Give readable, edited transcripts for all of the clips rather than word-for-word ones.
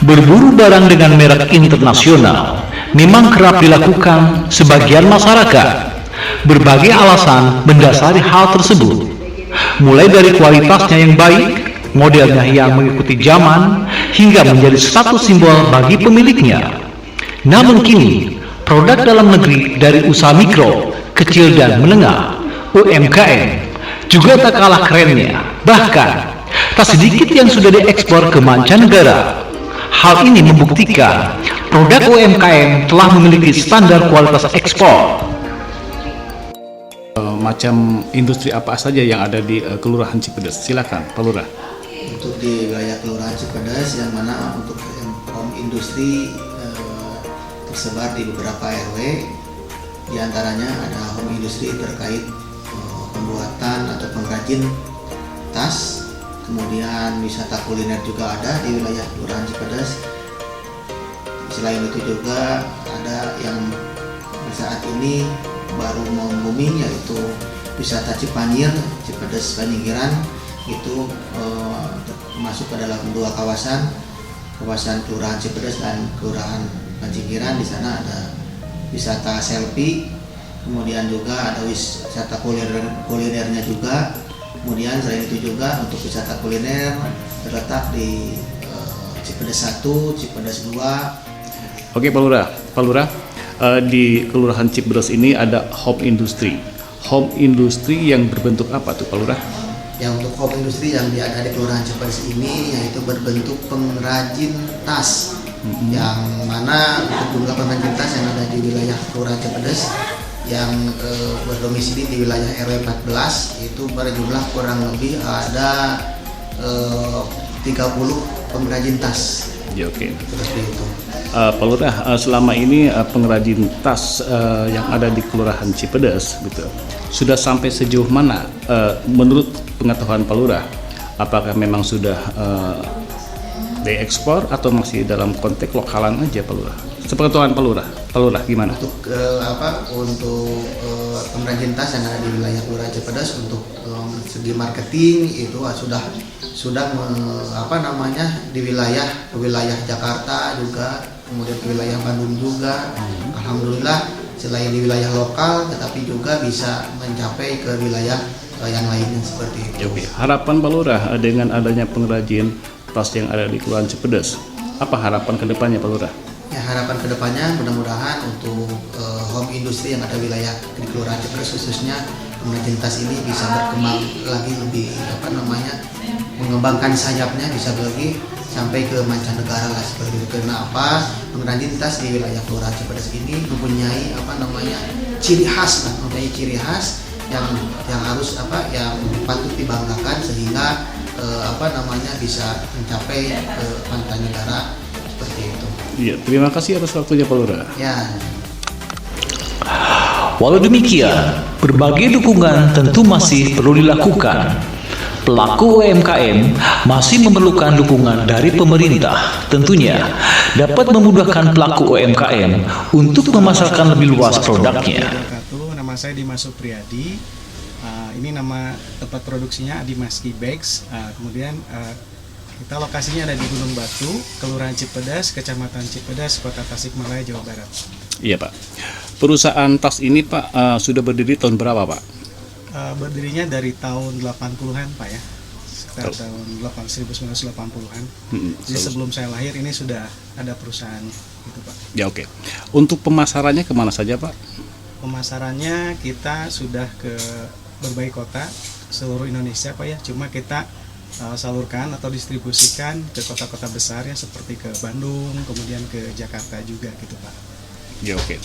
Berburu barang dengan merek internasional memang kerap dilakukan sebagian masyarakat. Berbagai alasan mendasari hal tersebut, mulai dari kualitasnya yang baik, modelnya yang mengikuti zaman, hingga menjadi status simbol bagi pemiliknya. Namun kini, produk dalam negeri dari usaha mikro, kecil dan menengah (UMKM) juga tak kalah kerennya. Bahkan, tak sedikit yang sudah diekspor ke mancanegara. Hal ini membuktikan produk UMKM telah memiliki standar kualitas ekspor. Macam industri apa saja yang ada di Kelurahan Cipedes? Silakan, Pak Lurah. Untuk di wilayah Kelurahan Cipedes, yang mana untuk home industri tersebar di beberapa RW, di antaranya ada home industri terkait pembuatan atau pengrajin tas. Kemudian wisata kuliner juga ada di wilayah Kelurahan Cipedes. Selain itu juga ada yang saat ini baru mau booming, yaitu wisata Cipanir, Cipedes Paninggiran. Itu masuk ke dalam dua kawasan Kelurahan Cipedes dan Kelurahan Panjinggiran. Di sana ada wisata selfie, kemudian juga ada wisata kulinernya juga. Kemudian selain itu juga untuk wisata kuliner terletak di Cipedes 1, Cipedes 2. Oke, Pak Lurah, di Kelurahan Cipedes ini ada home industry. Home industry yang berbentuk apa tuh, Pak Lurah? Yang untuk home industry yang ada di Kelurahan Cipedes ini yaitu berbentuk pengrajin tas. Yang mana untuk jumlah pengrajin tas yang ada di wilayah Kelurahan Cipedes yang berdomisili di wilayah RW 14 itu berjumlah kurang lebih ada 30 pengrajin tas. Ya, oke. Seperti itu. Pak Lurah, selama ini pengrajin tas yang ada di Kelurahan Cipedes gitu, sudah sampai sejauh mana menurut pengetahuan Pak Lurah? Apakah memang sudah diekspor atau masih dalam konteks lokalan aja, Pak Lurah? Sepengetahuan Pak Lurah gimana? Untuk pengrajin tas yang ada di wilayah Kelurahan Cipedes, untuk segi marketing itu sudah di wilayah Jakarta juga, kemudian ke wilayah Bandung juga. Alhamdulillah, selain di wilayah lokal tetapi juga bisa mencapai ke wilayah yang lainnya seperti itu. Oke. Harapan Pak Lurah dengan adanya pengrajin tas yang ada di Kelurahan Cipedes, apa harapan kedepannya, Pak Lurah? Ya, harapan kedepannya mudah-mudahan untuk home industri yang ada wilayah di Kelurahan Cipedes khususnya pengrajin tas ini bisa berkembang lagi, lebih mengembangkan sayapnya, bisa lagi sampai ke mancanegara lah seperti itu. Kenapa pengrajin tas di wilayah Kelurahan Cipedes ini mempunyai ciri khas yang harus yang patut dibanggakan sehingga bisa mencapai ke mancanegara seperti itu. Iya, terima kasih atas waktunya, Pak Lurah. Ya. Walau demikian, berbagai dukungan tentu masih perlu dilakukan. Pelaku UMKM masih memerlukan dukungan dari pemerintah. Tentunya dapat memudahkan pelaku UMKM untuk memasarkan lebih luas produknya. Nama saya Dimas Supriyadi. Ini nama tempat produksinya Adimaski Bags. Kemudian kita lokasinya ada di Gunung Batu, Kelurahan Cipedes, Kecamatan Cipedes, Kota Tasikmalaya, Jawa Barat. Iya, Pak. Perusahaan tas ini, Pak, sudah berdiri tahun berapa, Pak? Berdirinya dari tahun 80-an, Pak ya. Sekitar tahun 1980-an. Jadi sebelum saya lahir ini sudah ada perusahaannya, gitu, Pak. Ya, oke. Untuk pemasarannya kemana saja, Pak? Pemasarannya kita sudah ke berbagai kota seluruh Indonesia, Pak ya. Cuma kita salurkan atau distribusikan ke kota-kota besar ya, seperti ke Bandung, kemudian ke Jakarta juga gitu, Pak. Ya, oke.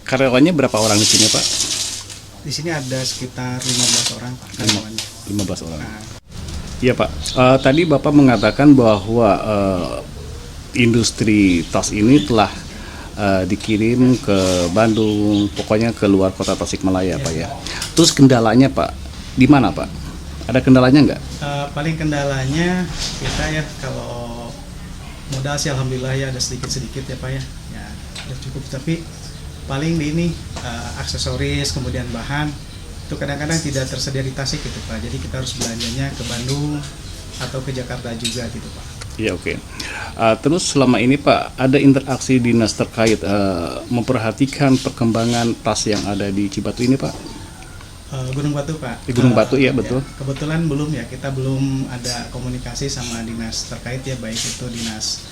Karyawannya berapa orang di sini, Pak? Di sini ada sekitar 15 orang, Pak, karyawannya. 15 orang. Iya, Pak. Tadi Bapak mengatakan bahwa industri tas ini telah dikirim ke Bandung, pokoknya ke luar kota Tasikmalaya, Pak ya. Terus kendalanya, Pak, di mana, Pak? Ada kendalanya nggak? Paling kendalanya kita ya, kalau modal sih alhamdulillah ya ada sedikit-sedikit ya, Pak ya. Ya udah cukup, tapi paling di ini aksesoris kemudian bahan itu kadang-kadang tidak tersedia di Tasik gitu, Pak. Jadi kita harus belanjanya ke Bandung atau ke Jakarta juga gitu, Pak. Ya, oke. Terus selama ini Pak, ada interaksi dinas terkait memperhatikan perkembangan tas yang ada di Cibatu ini Pak? Gunung Batu Pak. Di Gunung Batu, iya betul. Ya, kebetulan belum ya, kita belum ada komunikasi sama dinas terkait ya, baik itu dinas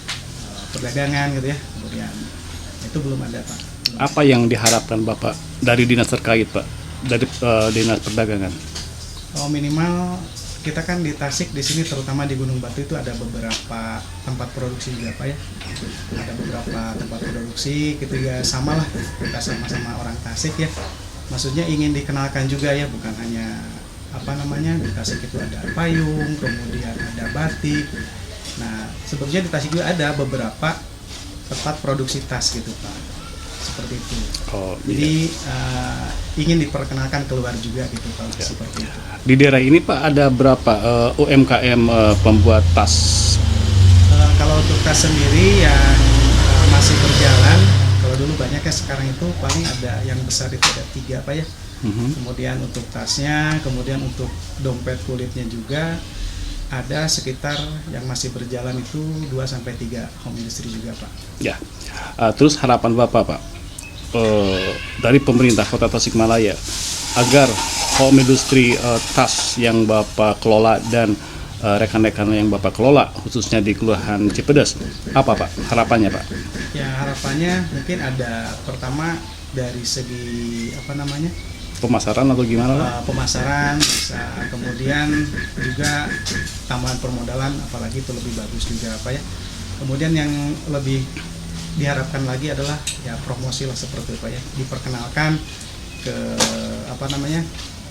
perdagangan gitu ya, kemudian itu belum ada Pak. Apa yang diharapkan Bapak dari dinas terkait Pak, dari dinas perdagangan? Minimal kita kan di Tasik di sini terutama di Gunung Batu itu ada beberapa tempat produksi juga Pak ya. Ada beberapa tempat produksi, kita juga sama lah, kita sama-sama orang Tasik ya. Maksudnya ingin dikenalkan juga ya, bukan hanya di Tasik itu ada payung, kemudian ada batik. Nah, sebetulnya di Tasik juga ada beberapa tempat produksi tas gitu Pak, seperti itu. Jadi ingin diperkenalkan keluar juga gitu Pak, seperti itu. Di daerah ini Pak ada berapa UMKM pembuat tas? Kalau untuk tas sendiri yang masih berjalan, kalau dulu banyak ya, sekarang itu paling ada yang besar itu ada 3 Pak ya. Kemudian untuk tasnya, kemudian untuk dompet kulitnya juga ada sekitar yang masih berjalan itu 2-3 home industry juga Pak. Ya, terus harapan Bapak Pak dari pemerintah Kota Tasikmalaya agar home industry tas yang Bapak kelola dan rekan-rekan yang Bapak kelola khususnya di Kelurahan Cipedes, apa Pak harapannya Pak? Ya, harapannya mungkin ada pertama dari segi Pemasaran atau gimana Pak? Pemasaran bisa, kemudian juga tambahan permodalan apalagi itu lebih bagus juga Pak ya. Kemudian yang lebih diharapkan lagi adalah ya promosi lah seperti itu Pak ya, diperkenalkan ke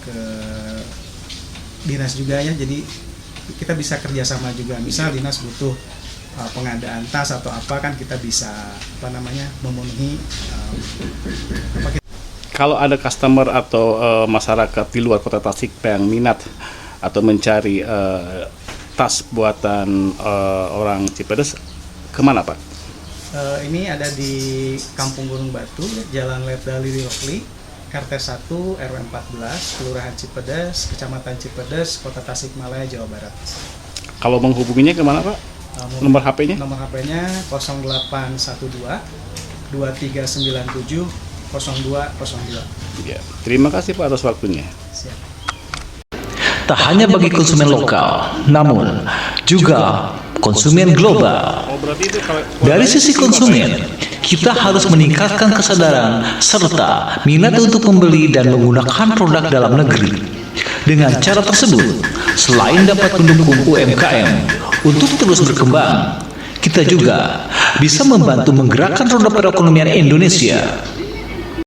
ke dinas juga ya, jadi kita bisa kerjasama juga, misal dinas butuh pengadaan tas atau apa kan kita bisa memenuhi Kalau ada customer atau masyarakat di luar Kota Tasik yang minat atau mencari tas buatan orang Cipedes, kemana Pak? Ini ada di Kampung Gunung Batu, Jalan Letda Lili Rokli, RT 1 RW 14, Kelurahan Cipedes, Kecamatan Cipedes, Kota Tasikmalaya, Jawa Barat. Kalau menghubunginya kemana Pak? Nomor HP-nya? Nomor HP-nya 0812 2397 0202. Ya, terima kasih Pak atas waktunya. Siap. Tak hanya bagi konsumen lokal, namun juga konsumen global. Dari sisi konsumen, kita harus meningkatkan kesadaran serta minat untuk membeli dan menggunakan produk dalam negeri. Dengan cara tersebut, selain dapat mendukung UMKM untuk terus berkembang, kita juga bisa membantu menggerakkan roda perekonomian Indonesia.